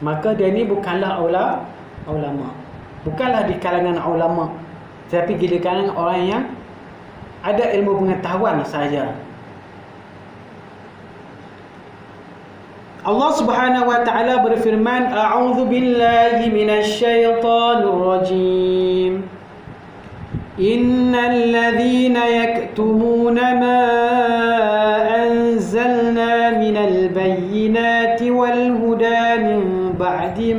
maka dia ni bukanlah ulama. Bukanlah di kalangan ulama, tapi di kalangan orang yang ada ilmu pengetahuan sahaja. Allah Subhanahu wa taala berfirman, a'udzu billahi minasy syaithanir rajim. Innal ladzina yaktumuna ma anzalna minal bayyinati wal huda min ba'di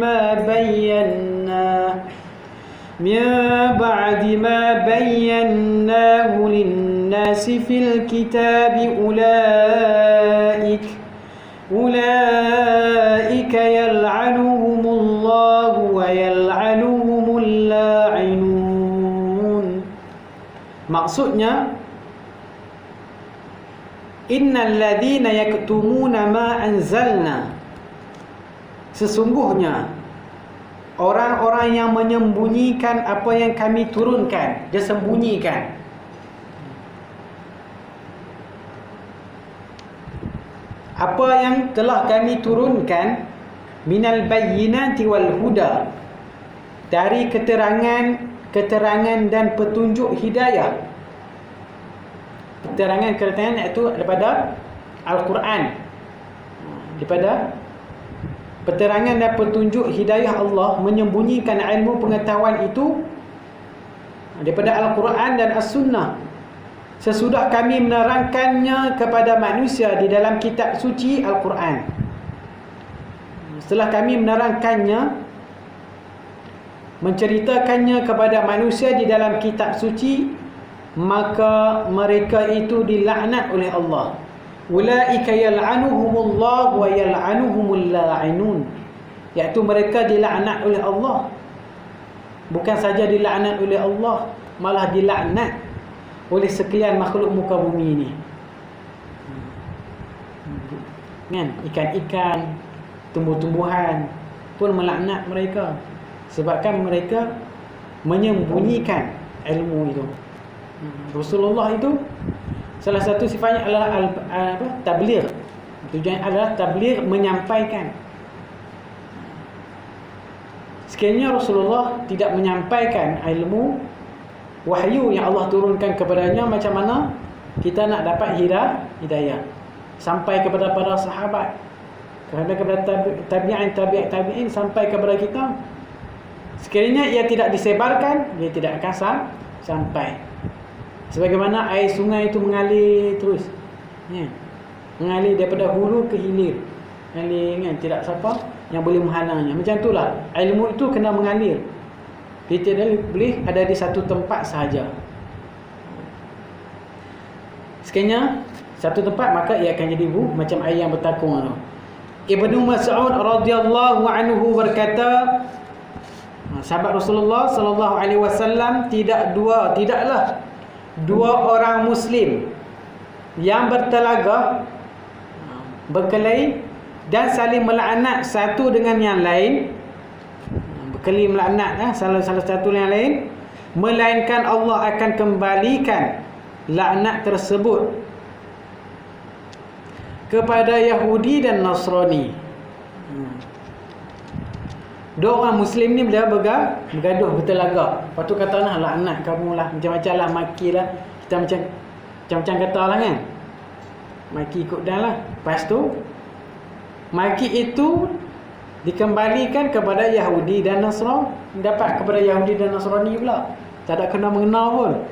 ma bayyanahu lin-nasi fil kitabi ulaika yal'anuhumullahu wa yal'anuhumul la'inun. Maksudnya, innal ladzina yaktumuna ma anzalna, sesungguhnya orang-orang yang menyembunyikan apa yang kami turunkan. Dia sembunyikan. Apa yang telah kami turunkan, minal bayyinati wal huda, dari keterangan dan petunjuk hidayah. Keterangan iaitu daripada Al-Quran, daripada peterangan dan petunjuk hidayah Allah, menyembunyikan ilmu pengetahuan itu daripada Al-Quran dan As-Sunnah, sesudah kami menerangkannya kepada manusia di dalam kitab suci Al-Quran. Setelah kami menerangkannya, menceritakannya kepada manusia di dalam kitab suci, maka mereka itu dilaknat oleh Allah. Ulaika yal'anuhumullah wa yal'anuhumul la'inun, iaitu mereka dilaknat oleh Allah. Bukan saja dilaknat oleh Allah, malah dilaknat oleh sekalian makhluk muka bumi ini. Kan? Ikan-ikan, tumbuh-tumbuhan pun melaknat mereka, sebabkan mereka menyembunyikan ilmu itu. Rasulullah itu salah satu sifatnya adalah tabligh. Tujuannya adalah tabligh, menyampaikan. Sekiranya Rasulullah tidak menyampaikan ilmu wahyu yang Allah turunkan kepadanya, macam mana kita nak dapat hidayah sampai kepada para sahabat, kepada tabi'in sampai kepada kita? Sekiranya ia tidak disebarkan, dia tidak akan sampai. Sebagaimana air sungai itu mengalir terus, ya, mengalir daripada hulu ke hilir, mengalir, kan? Tidak siapa yang boleh menghalangnya. Macam itulah ilmu itu kena mengalir. Dia tidak boleh ada di satu tempat sahaja. Sekiranya satu tempat, maka ia akan jadi macam air yang bertakung itu. Ibnu Mas'ud radhiyallahu anhu berkata, sahabat Rasulullah sallallahu alaihi wasallam, tidaklah dua orang muslim yang bertelagah, berkelahi dan saling melaknat satu dengan yang lain, berkelahi melaknat salah satu yang lain, melainkan Allah akan kembalikan laknat tersebut kepada Yahudi dan Nasrani. Dua orang muslim ni bila bergaduh, bertelagak, lepas tu kata lah, laknat kamu lah, macam-macam lah, maki lah, kita macam-macam kata lah, kan, maki ikut dah lah. Lepas tu maki itu dikembalikan kepada Yahudi dan Nasrani, dapat kepada Yahudi dan Nasrani pula, tak ada kena mengena pun.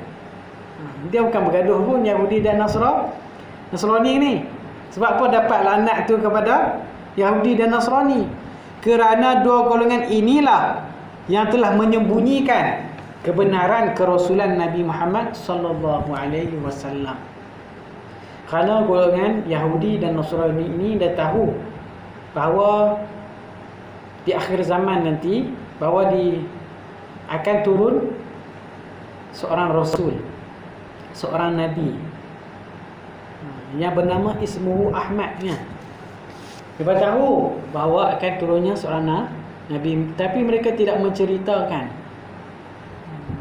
Dia bukan bergaduh pun Yahudi dan Nasrani ni. Sebab apa dapat laknat tu kepada Yahudi dan Nasrani? Kerana dua golongan inilah yang telah menyembunyikan kebenaran kerasulan Nabi Muhammad sallallahu alaihi wasallam. Kerana golongan Yahudi dan Nasrani ini dah tahu bahawa di akhir zaman nanti, bahawa akan turun seorang Rasul, seorang Nabi yang bernama Ismuhu Ahmad. Mereka tahu bahawa akan turunnya seorang Nabi, tapi mereka tidak menceritakan,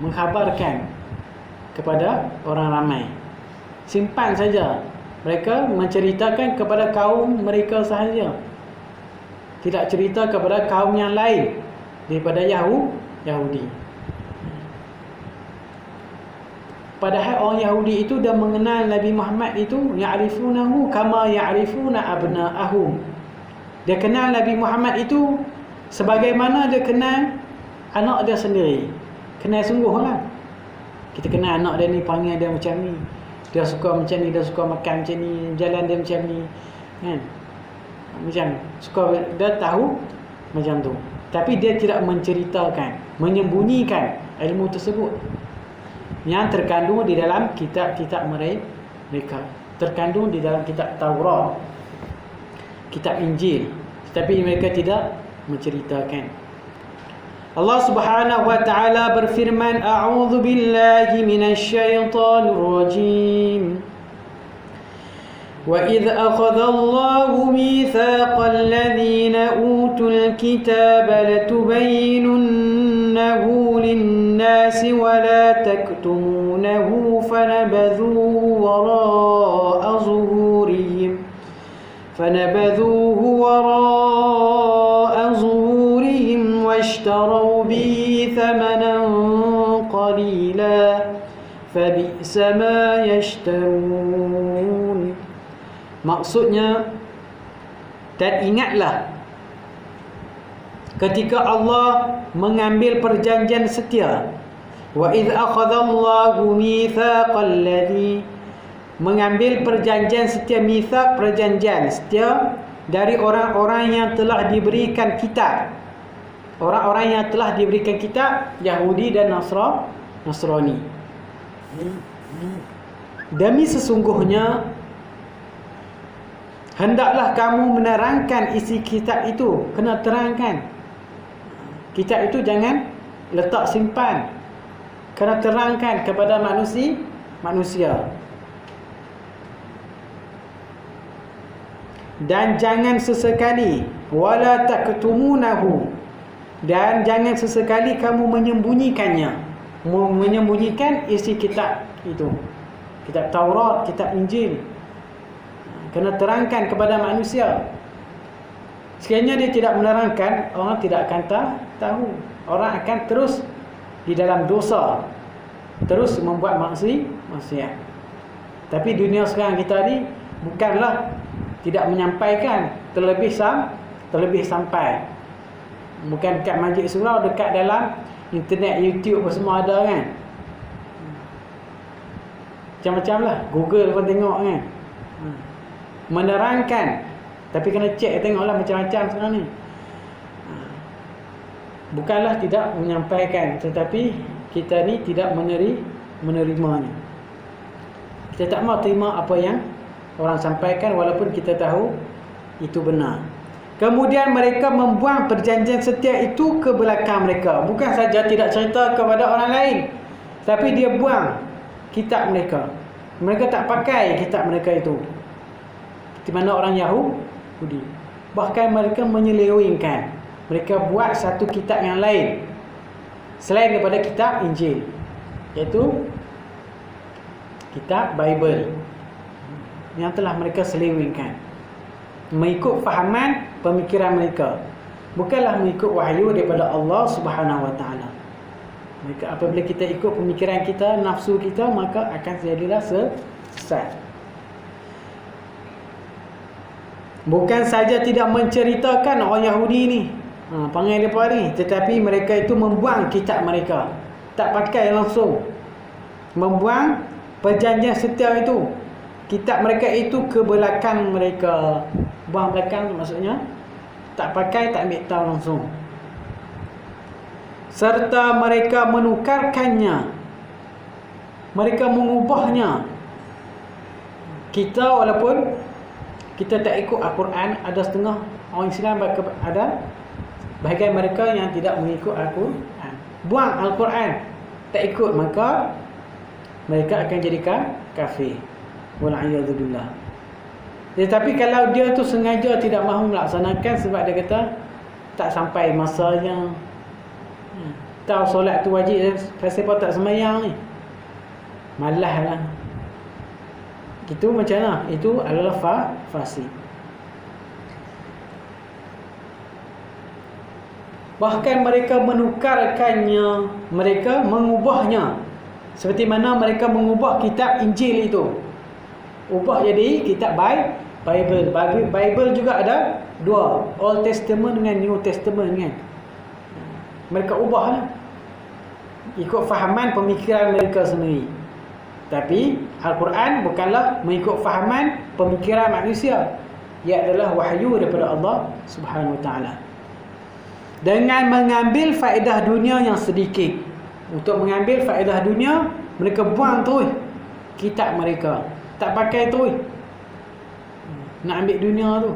mengkhabarkan kepada orang ramai. Simpan saja. Mereka menceritakan kepada kaum mereka sahaja, tidak cerita kepada kaum yang lain daripada Yahudi. Padahal orang Yahudi itu dah mengenal Nabi Muhammad itu, ya'rifunahu kama ya'rifuna abna'ahum. Dia kenal Nabi Muhammad itu sebagaimana dia kenal anak dia sendiri. Kenal sungguh lah. Kita kenal anak dia ni, panggil dia macam ni, dia suka macam ni, dia suka makan macam ni, jalan dia macam ni, kan? Macam suka, dia tahu macam tu. Tapi dia tidak menceritakan, menyembunyikan ilmu tersebut yang terkandung di dalam kitab-kitab mereka, terkandung di dalam kitab Taurat, kitab Injil, tapi mereka tidak menceritakan. Allah Subhanahu wa taala berfirman, a'udzu billahi minasyaitonir rajim. Wa idz akhadha Allahu mitsaqal ladzina utul kitaba latubayyinunnahu lin-nasi wa la taktumunahu fanabadhuhu wara'a zuhurihim واشتروا به ثمنا قليلا فبئس ما يشترون. Maksudnya, dan ingatlah ketika Allah mengambil perjanjian setia, wa idz akhadallahu mitsaqal ladzi, mengambil perjanjian setia, mitsaq perjanjian setia dari orang-orang yang telah diberikan kitab. Orang-orang yang telah diberikan kitab, Yahudi dan Nasrani. Demi sesungguhnya hendaklah kamu menerangkan isi kitab itu. Kena terangkan. Kitab itu jangan letak simpan. Kena terangkan kepada manusia. Dan jangan sesekali wala taktumunahu, dan jangan sesekali kamu menyembunyikannya, menyembunyikan isi kitab itu, kitab Taurat, kitab Injil. Kena terangkan kepada manusia. Sekiranya dia tidak menerangkan, orang tidak akan tahu. Orang akan terus di dalam dosa, terus membuat maksiat. Tapi dunia sekarang kita ni bukanlah tidak menyampaikan, terlebih sampai. Bukan dekat Masjid Surau, dekat dalam internet, YouTube semua ada kan. Macam-macam lah, Google pun tengok kan. Menerangkan, tapi kena cek, tengoklah macam-macam sekarang ni. Bukanlah tidak menyampaikan, tetapi kita ni tidak menerimanya. Kita tak mau terima apa yang orang sampaikan, walaupun kita tahu itu benar. Kemudian mereka membuang perjanjian setia itu ke belakang mereka. Bukan saja tidak cerita kepada orang lain, tapi dia buang kitab mereka. Mereka tak pakai kitab mereka itu, di mana orang Yahudi. Bahkan mereka menyelewengkan. Mereka buat satu kitab yang lain selain daripada kitab Injil, iaitu kitab Bible, yang telah mereka selewengkan mengikut fahaman pemikiran mereka, bukanlah mengikut wahyu daripada Allah Subhanahu wa taala. Maka apabila kita ikut pemikiran kita, nafsu kita, maka akan jadilah sesat. Bukan saja tidak menceritakan orang Yahudi ni, panggil depa ni, tetapi mereka itu membuang kitab mereka, tak pakai langsung, membuang perjanjian setia itu, kitab mereka itu ke belakang mereka. Buang belakang tu maksudnya tak pakai, tak ambil tahu langsung. Serta mereka menukarkannya, mereka mengubahnya. Kita walaupun kita tak ikut Al-Quran, ada setengah orang Islam, ada bahagian mereka yang tidak mengikut Al-Quran, buang Al-Quran, tak ikut, maka mereka akan jadikan kafir. Wal'iyadzubillah. Tetapi kalau dia tu sengaja tidak mahu melaksanakan sebab dia kata tak sampai masanya, tahu solat tu wajib, kenapa tak sembahyang ni, malah lah, itu macam mana? Itu adalah fasik. Bahkan mereka menukarkannya, mereka mengubahnya. Seperti mana mereka mengubah kitab Injil itu, ubah jadi kitab Bible. Bible juga ada dua, Old Testament dengan New Testament kan. Mereka ubahlah ikut fahaman pemikiran mereka sendiri. Tapi Al-Quran bukanlah mengikut fahaman pemikiran manusia. Ia adalah wahyu daripada Allah Subhanahu Wa Taala. Dengan mengambil faedah dunia yang sedikit. Untuk mengambil faedah dunia, mereka buang terus kitab mereka, tak pakai terus. Nak ambil dunia tu.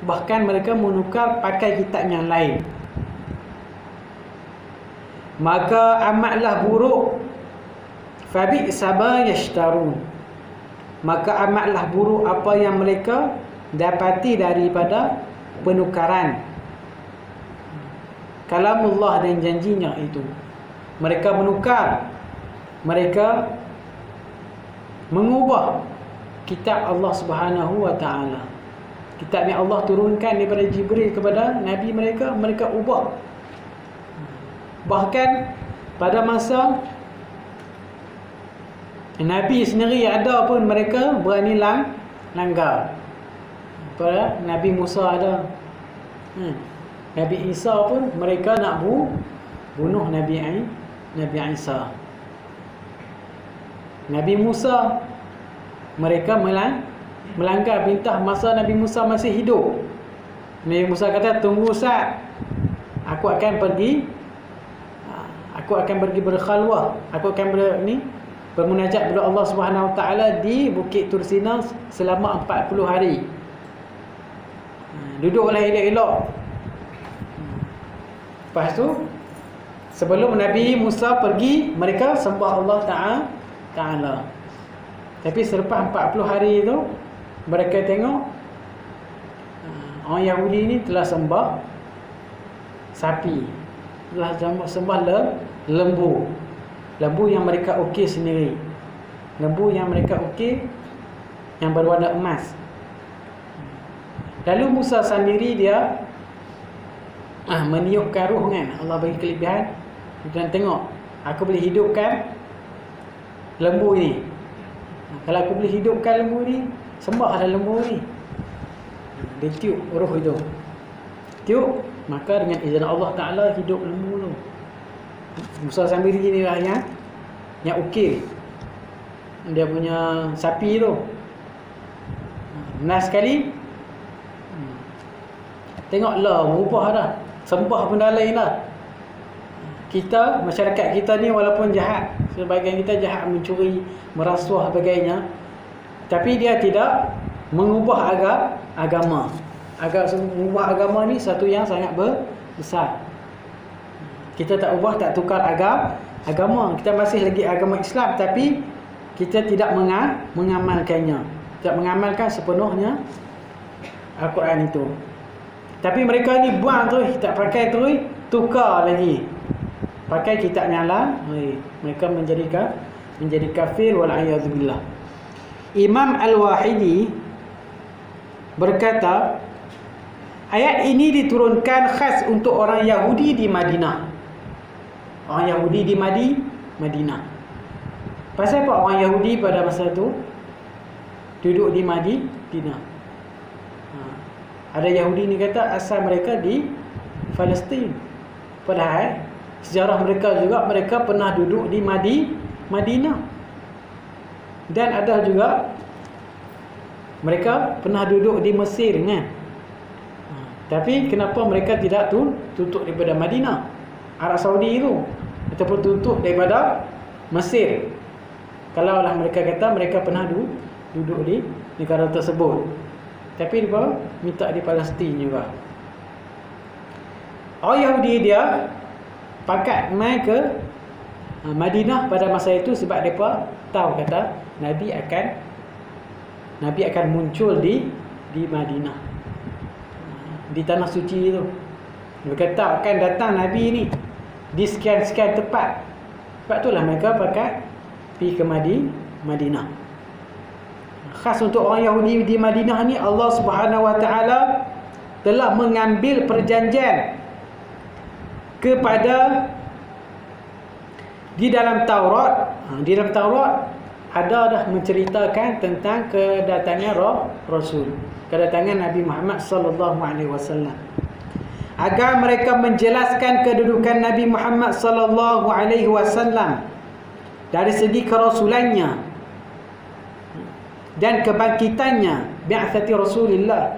Bahkan mereka menukar pakai kitab yang lain. Maka amatlah buruk fabi saba yashtarun. Maka amatlah buruk apa yang mereka dapati daripada penukaran kalamullah dan janjinya itu. Mereka menukar, mereka mengubah kitab Allah Subhanahu Wa Taala. Kitab yang Allah turunkan daripada Jibril kepada Nabi mereka, mereka ubah. Bahkan pada masa Nabi sendiri ada pun mereka berani langgar. Pada Nabi Musa ada, Nabi Isa pun mereka nak bunuh Nabi Isa. Nabi Musa mereka melanggar perintah masa Nabi Musa masih hidup. Nabi Musa kata, tunggu saat aku akan pergi berkhalwah, aku akan bermunajat kepada Allah Subhanahu Wa Taala di Bukit Tursina selama 40 hari. Duduklah elok-elok. Lepas tu, sebelum Nabi Musa pergi, mereka sembah Allah Ta'ala. Tapi selepas 40 hari itu, mereka tengok orang Yahudi ni telah sembah sapi, telah sembah lembu. Lembu yang mereka ukir sendiri. Lembu yang mereka ukir yang berwarna emas. Lalu Musa sendiri dia meniupkan ruh kan. Allah bagi kelebihan. Dan tengok, aku boleh hidupkan lembu ni. Kalau aku boleh hidupkan lembu ni, sembahlah lembu ni. Dia tiup ruh itu. Tiup, maka dengan izin Allah Ta'ala hidup lembu tu. Musa sendiri ni lah yang ukir dia punya sapi tu. Benar sekali. Tengoklah, berubah dah. Sembah benda lain dah. Kita, masyarakat kita ni walaupun jahat, sebahagian kita jahat, mencuri, merasuah sebagainya, tapi dia tidak mengubah agama. Mengubah agama ni satu yang sangat besar. Kita tak ubah, tak tukar agama. Kita masih lagi agama Islam, tapi kita tidak mengamalkannya. Tidak mengamalkan sepenuhnya Al-Quran itu. Tapi mereka ni buang terus, tak pakai terus, tukar lagi. Pakai kitab yang lain. Mereka menjadi kafir wal'iyadzubillah. Imam Al-Wahidi berkata, ayat ini diturunkan khas untuk orang Yahudi di Madinah. Orang Yahudi di Madinah. Pasal apa orang Yahudi pada masa itu duduk di Madinah? Ada Yahudi ni kata asal mereka di Palestin. Padahal sejarah mereka juga mereka pernah duduk di Madinah. Dan ada juga mereka pernah duduk di Mesir kan. Tapi kenapa mereka tidak tutup daripada Madinah, Arab Saudi itu, ataupun tutup daripada Mesir? Kalaulah mereka kata mereka pernah duduk di negara tersebut, tapi dia minta di Palestin juga. Orang Yahudi dia pakat mai ke Madinah pada masa itu sebab mereka tahu kata Nabi akan muncul di Madinah, di tanah suci itu. Mereka tahu akan datang Nabi ni di sekian-sekian tempat. Sebab itulah mereka pakat pergi ke Madinah. Khas untuk orang Yahudi di Madinah ni, Allah Subhanahu Wa Taala telah mengambil perjanjian kepada di dalam Taurat. Di dalam Taurat ada dah menceritakan tentang kedatangan Rasul, kedatangan Nabi Muhammad sallallahu alaihi wasallam, agar mereka menjelaskan kedudukan Nabi Muhammad sallallahu alaihi wasallam dari segi kerasulannya dan kebangkitannya, bi'atsati Rasulillah,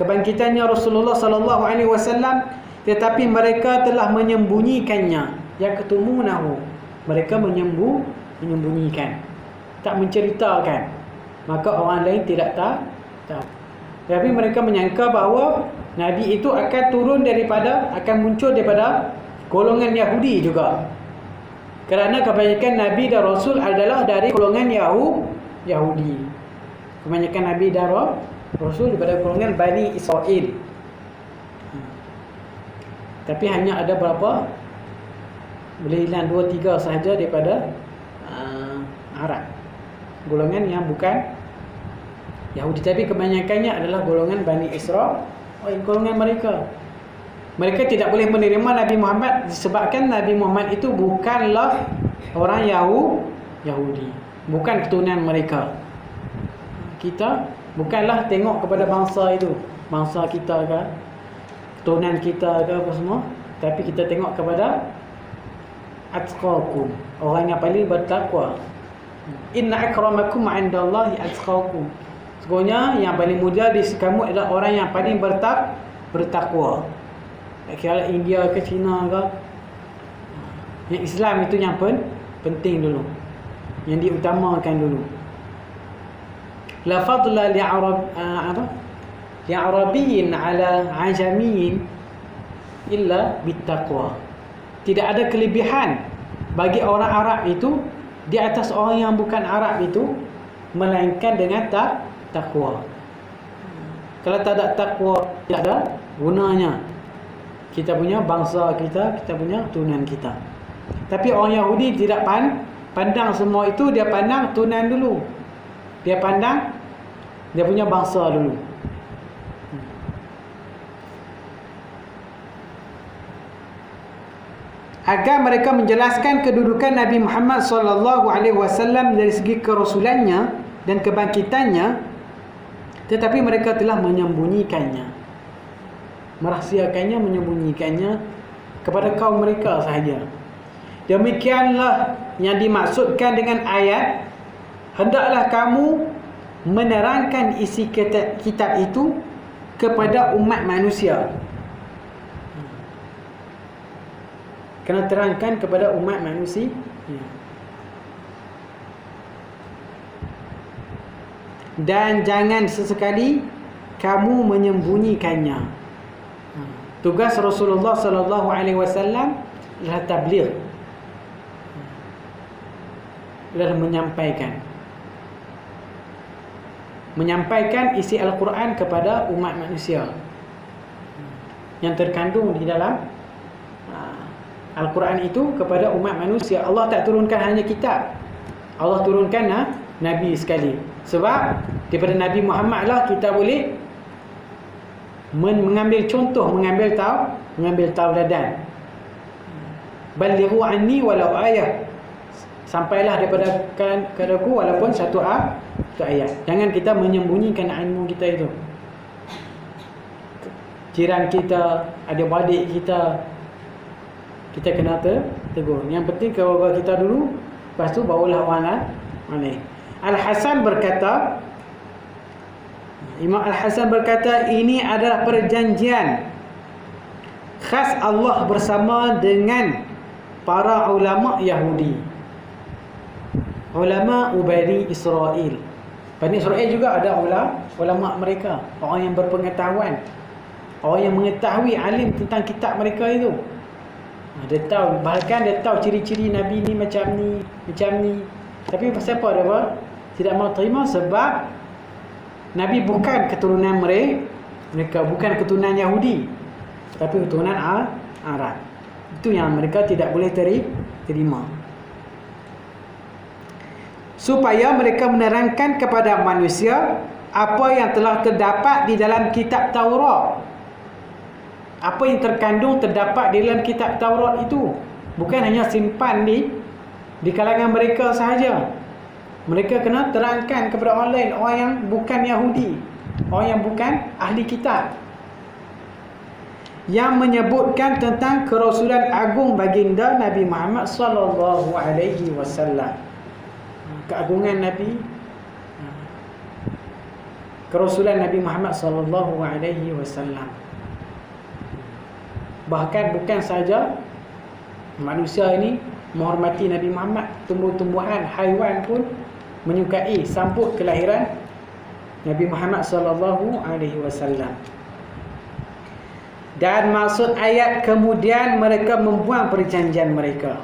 kebangkitannya Rasulullah sallallahu alaihi wasallam, tetapi mereka telah menyembunyikannya. Yaktumunahu, mereka menyembunyikan, tak menceritakan, maka orang lain tidak tahu. Tapi mereka menyangka bahawa Nabi itu akan turun akan muncul daripada golongan Yahudi juga, kerana kebanyakan Nabi dan Rasul adalah dari golongan Yahudi. Kebanyakan Nabi dan Rasul daripada golongan Bani Israel. Tapi hanya ada berapa, boleh hilang 2-3 sahaja daripada Arab, golongan yang bukan Yahudi. Tapi kebanyakannya adalah golongan Bani Israel, golongan mereka. Mereka tidak boleh menerima Nabi Muhammad disebabkan Nabi Muhammad itu bukanlah orang Yahudi, bukan keturunan mereka. Kita bukanlah tengok kepada bangsa itu, bangsa kita ke, keturunan kita ke apa semua, tapi kita tengok kepada atqakum, orang yang paling bertakwa. Inna akramakum 'indallahi atqakum. Sesungguhnya yang paling mulia di sisi kamu adalah orang yang paling bertakwa. Kira India ke China ke, yang Islam itu yang penting dulu, yang diutamakan dulu. La fadla li'arabiyyin 'ala 'ajamiyyin illa bittaqwa. Tidak ada kelebihan bagi orang Arab itu di atas orang yang bukan Arab itu, melainkan dengan takwa. Kalau tak ada takwa, tidak ada gunanya kita punya bangsa kita punya turunan kita. Tapi orang Yahudi tidak pandang semua itu, dia pandang turunan dulu. Dia pandang dia punya bangsa dulu. Agar mereka menjelaskan kedudukan Nabi Muhammad sallallahu alaihi wasallam dari segi kerasulannya dan kebangkitannya, tetapi mereka telah menyembunyikannya, merahsiakannya, menyembunyikannya kepada kaum mereka sahaja. Demikianlah yang dimaksudkan dengan ayat, hendaklah kamu menerangkan isi kitab itu kepada umat manusia. Kena terangkan kepada umat manusia. Dan jangan sesekali kamu menyembunyikannya. Tugas Rasulullah sallallahu alaihi wasallam adalah tabligh, adalah menyampaikan isi Al-Quran kepada umat manusia yang terkandung di dalam Al-Quran itu kepada umat manusia. Allah tak turunkan hanya kitab, Allah turunkan Nabi sekali. Sebab daripada Nabi Muhammad lah kita boleh mengambil contoh, mengambil tauladan. Balighu anni walau ayah, sampailah daripada kadaku walaupun satu ayat. Jangan kita menyembunyikan ilmu kita itu. Jiran kita, adik-beradik kita kena tegur. Yang penting keluarga kita dulu, lepas tu barulah orang lain. Al-Hasan berkata, Imam Al-Hasan berkata, ini adalah perjanjian khas Allah bersama dengan para ulama Yahudi, ulama Bani Israel. Bani Israel juga ada ulama mereka, orang yang berpengetahuan, orang yang mengetahui alim tentang kitab mereka itu. Dia tahu, bahkan dia tahu ciri-ciri Nabi ni macam ni. Tapi siapa dia tidak mau terima sebab Nabi bukan keturunan mereka, bukan keturunan Yahudi, tapi keturunan Arab. Itu yang mereka tidak boleh terima. Supaya mereka menerangkan kepada manusia apa yang telah terdapat di dalam kitab Taurat. Apa yang terkandung terdapat di dalam kitab Taurat itu. Bukan hanya simpan di kalangan mereka sahaja. Mereka kena terangkan kepada orang lain, orang yang bukan Yahudi, orang yang bukan ahli kitab, yang menyebutkan tentang kerasulan agung baginda Nabi Muhammad sallallahu alaihi wasallam. Keagungan Nabi, kerasulan Nabi Muhammad sallallahu alaihi wasallam. Bahkan bukan saja manusia ini menghormati Nabi Muhammad, tumbuh-tumbuhan, haiwan pun menyukai sambut kelahiran Nabi Muhammad sallallahu alaihi wasallam. Dan maksud ayat kemudian mereka membuang perjanjian mereka.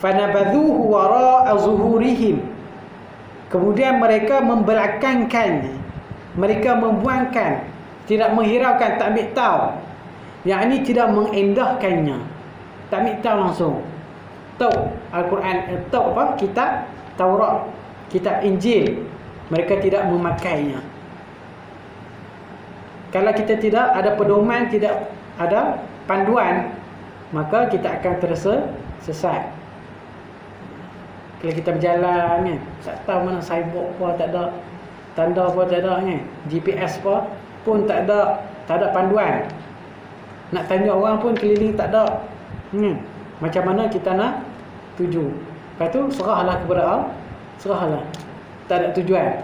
Fanabadhuhu wara'a zuhurihim. Kemudian mereka membelakangkan, mereka membuangkan, tidak menghiraukan, tak ambil tahu. Yang ini tidak mengendahkannya, tak ambil tahu langsung. Tahu Al-Quran, tahu apa? Kitab Taurat, kitab Injil, mereka tidak memakainya. Kalau kita tidak ada pedoman, tidak ada panduan, maka kita akan terasa sesat. Kalau kita berjalan ni, tak tahu mana signboard apa, tak ada tanda apa, tak ada ni, GPS apa pun tak ada panduan. Nak tanya orang pun keliling tak ada. Macam mana kita nak tuju? Lepas tu serahlah kepada Allah, serahlah. Tak ada tujuan.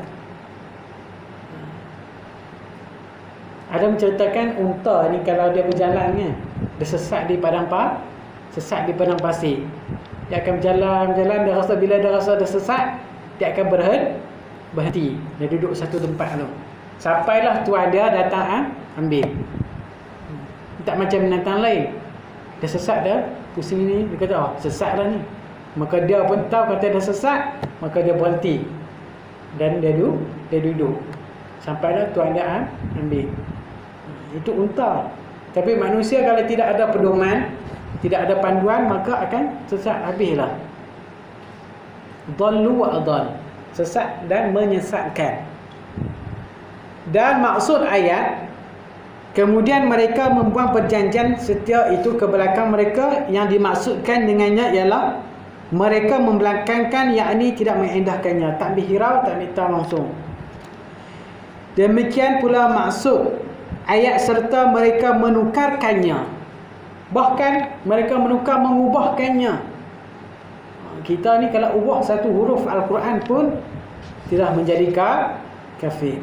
Ada menceritakan unta ni kalau dia berjalan ni, dia sesat di padang pasir. Dia akan berjalan, dia rasa bila dia rasa dia sesat, dia akan berhenti. Dia duduk satu tempat tu. Sampailah tuan dia datang ambil. Tak macam binatang lain. Dia sesat dah, pusing ni, dia kata, sesat dah ni. Maka dia pun tahu kata dia sesat, maka dia berhenti. Dan dia duduk. Sampailah tuan dia ambil. Itu unta. Tapi manusia kalau tidak ada pedoman, tidak ada panduan, maka akan sesat habislah. Dhallu wa adall. Sesat dan menyesatkan. Dan maksud ayat, kemudian mereka membuang perjanjian setia itu ke belakang mereka. Yang dimaksudkan dengannya ialah mereka membelakangkan, yakni tidak mengendahkannya, tak ambil hirau, tak ambil tahu langsung. Demikian pula maksud ayat serta mereka menukarkannya. Bahkan mereka mengubahkannya. Kita ni kalau ubah satu huruf Al-Quran pun tidak menjadi kafir.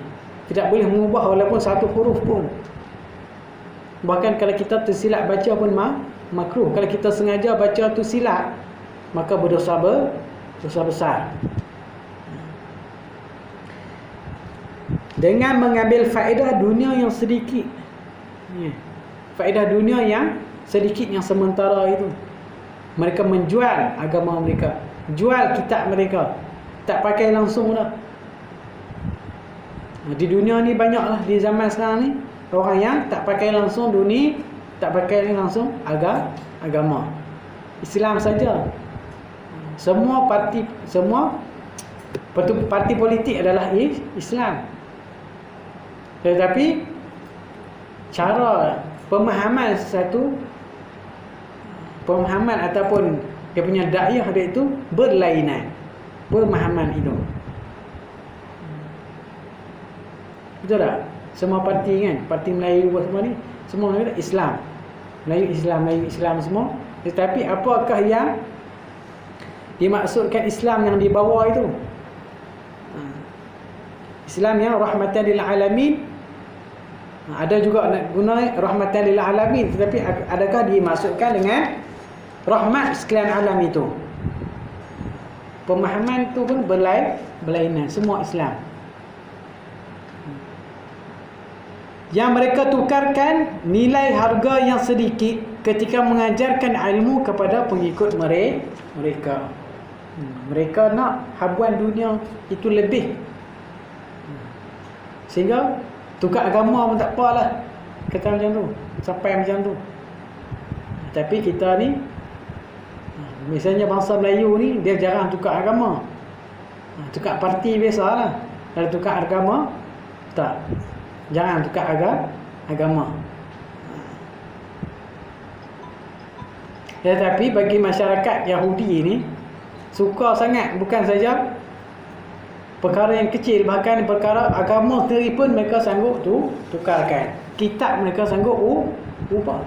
Tidak boleh mengubah walaupun satu huruf pun. Bahkan kalau kita tersilap baca pun makruh. Kalau kita sengaja baca tu silap, maka berdosa besar. Dengan mengambil faedah dunia yang sedikit. Faedah dunia yang sedikit, yang sementara itu. Mereka menjual agama mereka, jual kitab mereka, tak pakai langsung dah. Di dunia ni banyaklah di zaman sekarang ni orang yang tak pakai langsung dunia, tak pakai langsung agama Islam saja. Semua parti politik adalah Islam. Tetapi cara pemahaman ataupun dia punya dakwah dia itu berlainan. Pemahaman itu. Betul tak? Semua parti kan, parti Melayu semua ni, semua kata Islam. Melayu Islam semua. Tetapi apakah yang dimaksudkan Islam yang di bawah itu? Islam yang rahmatan lil alamin. Ada juga nak guna rahmatan lil alamin, tetapi adakah dimaksudkan dengan rahmat sekalian alam itu? Pemahaman tu pun berlainan. Semua Islam. Yang mereka tukarkan nilai harga yang sedikit ketika mengajarkan ilmu kepada pengikut mereka. Mereka nak habuan dunia itu lebih. Sehingga tukar agama pun tak apalah. Kata macam tu, sampai macam tu. Tapi kita ni, misalnya bangsa Melayu ni, dia jarang tukar agama. Tukar parti biasalah. Kalau tukar agama, tak. Jangan tukar agama. Tetapi bagi masyarakat Yahudi ini suka sangat, bukan saja perkara yang kecil, bahkan perkara agama sendiri pun mereka sanggup tukarkan. Kitab mereka sanggup ubah.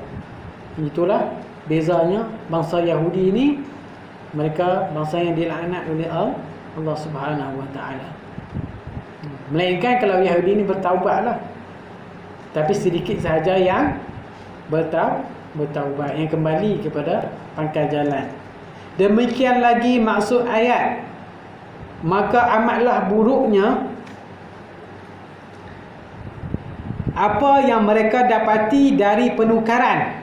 Itulah bezanya bangsa Yahudi ini. Mereka bangsa yang dilaknat oleh Allah Subhanahu Wa Taala. Melainkan kalau Yahudi ini bertaubatlah. Tapi sedikit sahaja yang bertaubat, yang kembali kepada pangkal jalan. Demikian lagi maksud ayat. Maka amatlah buruknya apa yang mereka dapati dari penukaran,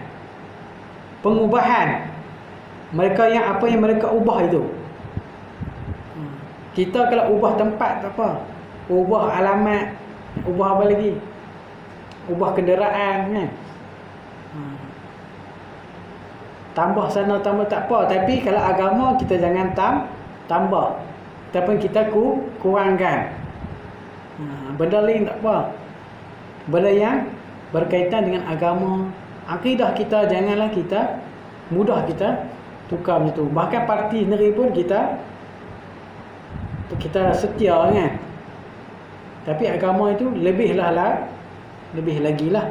pengubahan. Apa yang mereka ubah itu. Kita kalau ubah tempat tak apa, ubah alamat, ubah apa lagi, ubah kenderaan kan, tambah sana tambah tak apa. Tapi kalau agama kita jangan tambah, ataupun kita kurangkan. Benda lain tak apa. Benda yang berkaitan dengan agama, akidah kita, janganlah kita mudah kita tukar macam tu. Bahkan parti sendiri pun kita setia kan. Tapi agama itu lebih lagi lah.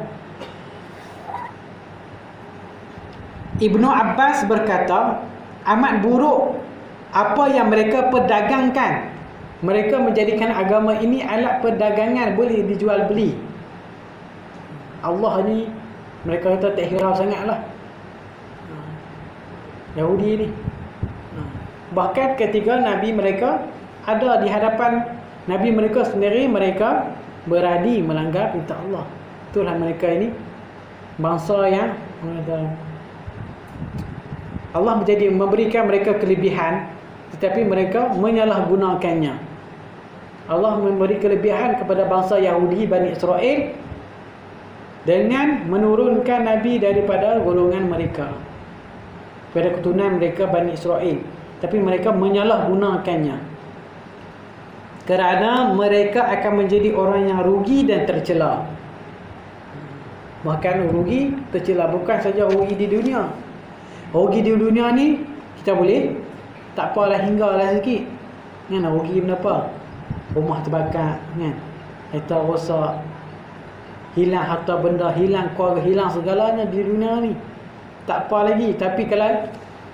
Ibnu Abbas berkata, amat buruk apa yang mereka perdagangkan. Mereka menjadikan agama ini alat perdagangan, boleh dijual beli. Allah ni mereka kata tak hirau sangatlah Yahudi ni. Bahkan ketika Nabi mereka ada di hadapan Nabi mereka sendiri, mereka berani melanggar perintah Allah. Itulah mereka ini bangsa yang Allah memberikan mereka kelebihan, tetapi mereka menyalahgunakannya. Allah memberi kelebihan kepada bangsa Yahudi, Bani Israel, dengan menurunkan Nabi daripada golongan mereka, pada keturunan mereka Bani Israel. Tapi mereka menyalahgunakannya, kerana mereka akan menjadi orang yang rugi dan tercela. Bahkan rugi, tercela, bukan saja rugi di dunia. Rugi di dunia ni kita boleh tak apalah, hinggalah sikit kan. Rugi berapa? Rumah terbakar kan, kereta rosak, hilang harta benda, hilang keluarga, hilang segalanya di dunia ni, tak apa lagi. Tapi kalau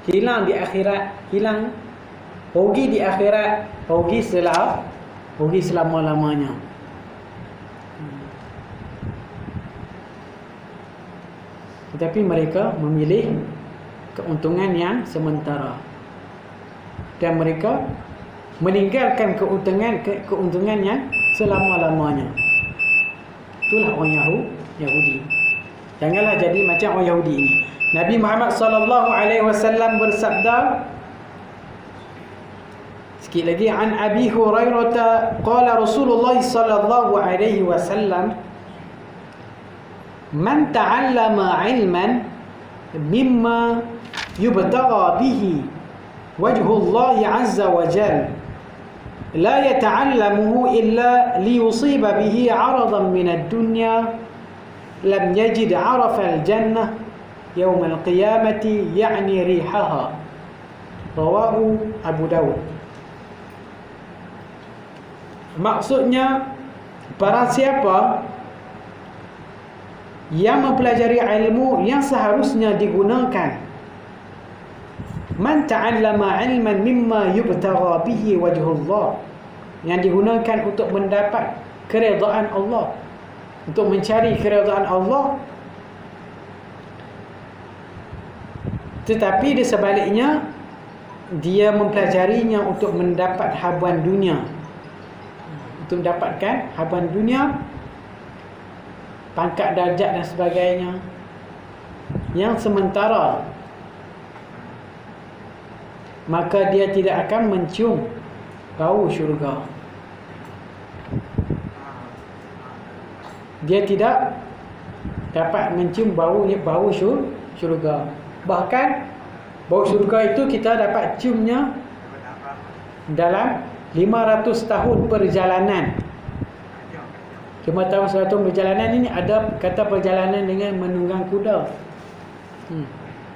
hilang di akhirat, hilang, rugi di akhirat, rugi selama-lamanya. Tetapi mereka memilih keuntungan yang sementara, dan mereka meninggalkan keuntungan yang selama-lamanya. Itulah orang Yahudi. Janganlah jadi macam orang Yahudi ini. Nabi Muhammad sallallahu alaihi wasallam bersabda, sikit lagi, an Abi Hurairah qala Rasulullah sallallahu alaihi wasallam, man ta'allama ilman mimma yubtagha bihi wajhullah azza wa jalla la yata'allamuhu illa liyusiba bihi 'aradan min ad-dunya lam yajid 'arafa al-jannah yawm al-qiyamati ya'ni rihaha. Rawahu Abu Dawud. Maksudnya, barang siapa yang mempelajari ilmu yang seharusnya digunakan, man ta'allama ilman mimma yubtagha bihi wajhullah, yang digunakan untuk mendapat keredaan Allah, untuk mencari keredaan Allah, tetapi di sebaliknya dia mempelajarinya untuk mendapat habuan dunia, untuk mendapatkan habuan dunia, pangkat darjat dan sebagainya yang sementara, maka dia tidak akan mencium bau syurga. Dia tidak dapat mencium bau syurga. Bahkan bau syurga itu kita dapat ciumnya dalam 500 tahun perjalanan. 5 tahun 100 tahun perjalanan ini ada kata perjalanan dengan menunggang kuda.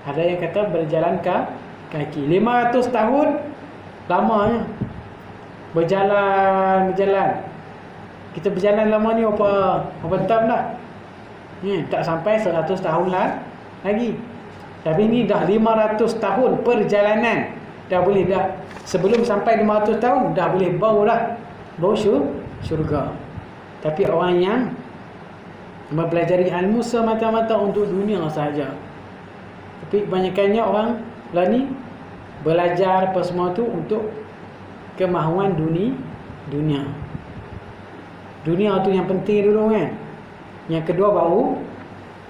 Ada yang kata berjalan kaki. 500 tahun lamanya. Berjalan. Kita berjalan lama ni apa tahun dah? Tak sampai 100 tahun lah lagi. Tapi ni dah 500 tahun perjalanan. Dah boleh dah. Sebelum sampai 500 tahun dah boleh bau syurga. Tapi orang yang mempelajari ilmu semata-mata untuk dunia sahaja. Tapi kebanyakannya orang lah ni belajar apa semua tu untuk kemahuan dunia. Dunia tu yang penting dulu kan. Yang kedua baru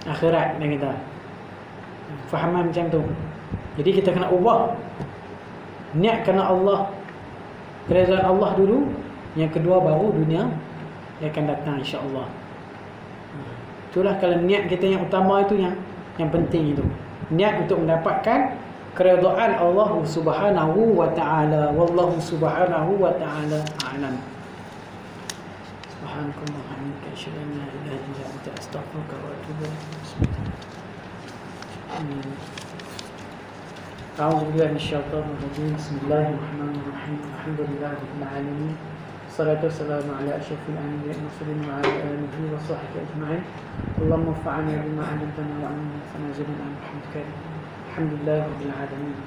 akhirat dia kata. Fahaman macam tu. Jadi kita kena ubah. Niat kerana Allah, keredaan Allah dulu. Yang kedua baru dunia dia akan datang insya-Allah. Itulah kalau niat kita yang utama itu yang penting itu. Niat untuk mendapatkan keredaan Allah Subhanahu wa taala. Wallahu subhanahu wa taala a'lam. Subhanakallah wa bihamdika asyhadu an la ilaha illa anta astaghfiruka wa atubu ilaik. أعوذ بالله من الشيطان الرجيم. بسم الله الرحمن الرحيم. الحمد لله رب العالمين. الصلاة والسلام على أشرف الأنبياء والمرسلين وعلى آله وصحبه أجمعين. اللهم انفعنا بما علمتنا وعلمنا وانفعنا زدنا عن رحمتك. الحمد لله رب العالمين.